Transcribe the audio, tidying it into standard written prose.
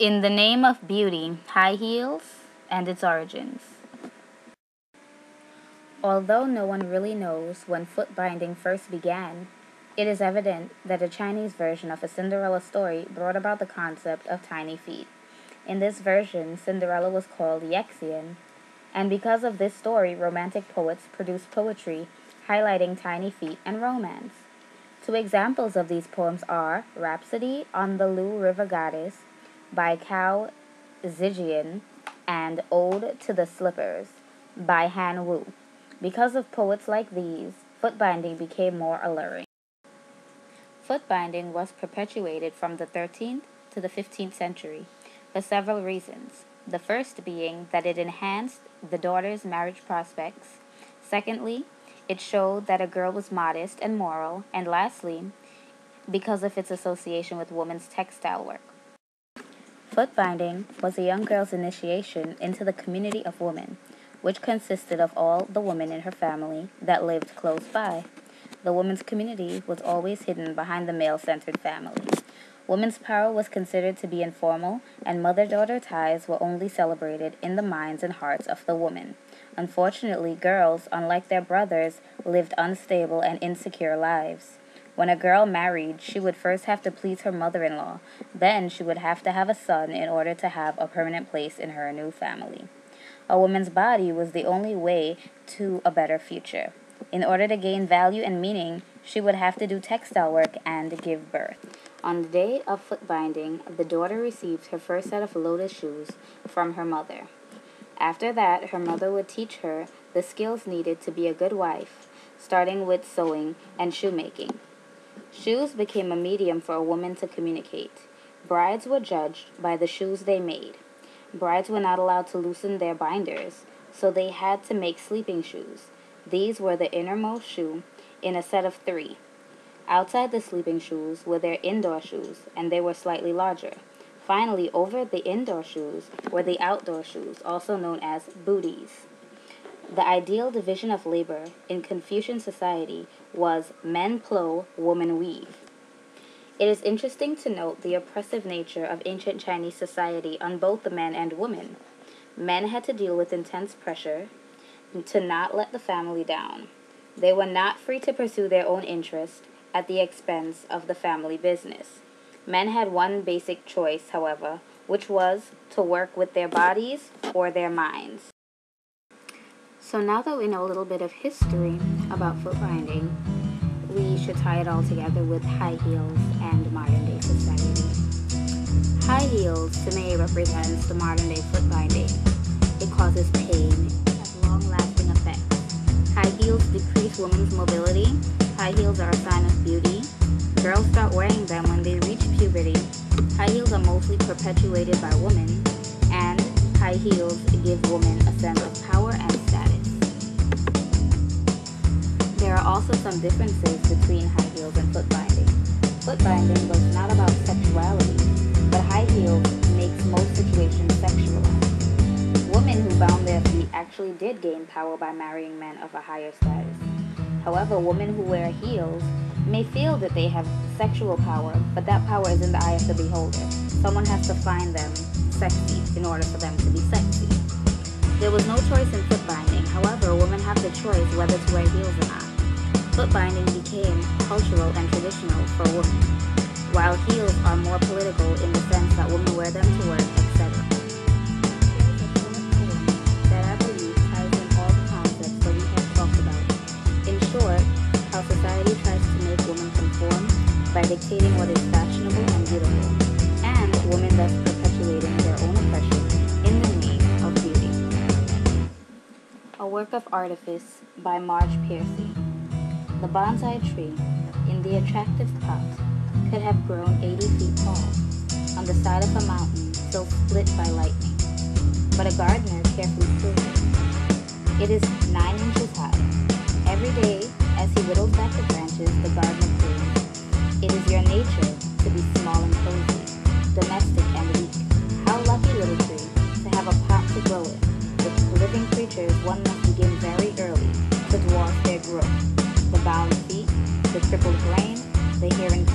In the name of beauty, high heels and its origins. Although no one really knows when foot binding first began, it is evident that a Chinese version of a Cinderella story brought about the concept of tiny feet. In this version, Cinderella was called Yexian, and because of this story, romantic poets produced poetry highlighting tiny feet and romance. Two examples of these poems are Rhapsody on the Lu River Goddess by Cao Zijian and Ode to the Slippers by Han Wu. Because of poets like these, foot binding became more alluring. Foot binding was perpetuated from the 13th to the 15th century for several reasons. The first being that it enhanced the daughter's marriage prospects. Secondly, it showed that a girl was modest and moral. And lastly, because of its association with women's textile work. Foot binding was a young girl's initiation into the community of women, which consisted of all the women in her family that lived close by. The women's community was always hidden behind the male-centered family. Women's power was considered to be informal, and mother-daughter ties were only celebrated in the minds and hearts of the woman. Unfortunately, girls, unlike their brothers, lived unstable and insecure lives. When a girl married, she would first have to please her mother-in-law. Then she would have to have a son in order to have a permanent place in her new family. A woman's body was the only way to a better future. In order to gain value and meaning, she would have to do textile work and give birth. On the day of foot binding, the daughter received her first set of lotus shoes from her mother. After that, her mother would teach her the skills needed to be a good wife, starting with sewing and shoemaking. Shoes became a medium for a woman to communicate. Brides were judged by the shoes they made. Brides were not allowed to loosen their binders, so they had to make sleeping shoes. These were the innermost shoe in a set of 3. Outside the sleeping shoes were their indoor shoes, and they were slightly larger. Finally, over the indoor shoes were the outdoor shoes, also known as booties. The ideal division of labor in Confucian society was men plow, women weave. It is interesting to note the oppressive nature of ancient Chinese society on both the men and women. Men had to deal with intense pressure to not let the family down. They were not free to pursue their own interest at the expense of the family business. Men had one basic choice, however, which was to work with their bodies or their minds. So now that we know a little bit of history about foot binding, we should tie it all together with high heels and modern day society. High heels to me represents the modern day foot binding. It causes pain. It has long-lasting effects. High heels decrease women's mobility. High heels are a sign of beauty. Girls start wearing them when they reach puberty. High heels are mostly perpetuated by women, and high heels give women a sense of power and status. There are also some differences between high heels and foot binding. Foot binding was not about sexuality, but high heels makes most situations sexualized. Women who bound their feet actually did gain power by marrying men of a higher status. However, women who wear heels may feel that they have sexual power, but that power is in the eye of the beholder. Someone has to find them sexy in order for them to be sexy. There was no choice in foot binding. However, women have the choice whether to wear heels or not. Foot binding became cultural and traditional for women, while heels are more political in the sense that women wear them to work, etc. That I believe ties in all the concepts that we have talked about. In short, how society tries to make women conform by dictating what is fashionable and beautiful, and women thus perpetuating their own oppression in the name of beauty. A work of artifice by Marge Piercy. The bonsai tree in the attractive pot could have grown 80 feet tall on the side of a mountain till split by lightning, but a gardener carefully pruned it. It is 9 inches high. Every day, as he whittles back the branches, the gardener croons, "It is your nature to be small and cozy, domestic and weak. How lucky, little tree, to have a pot to grow in. With living creatures, one must begin very early to dwarf their growth. The bound feet, the crippled brain, the hearing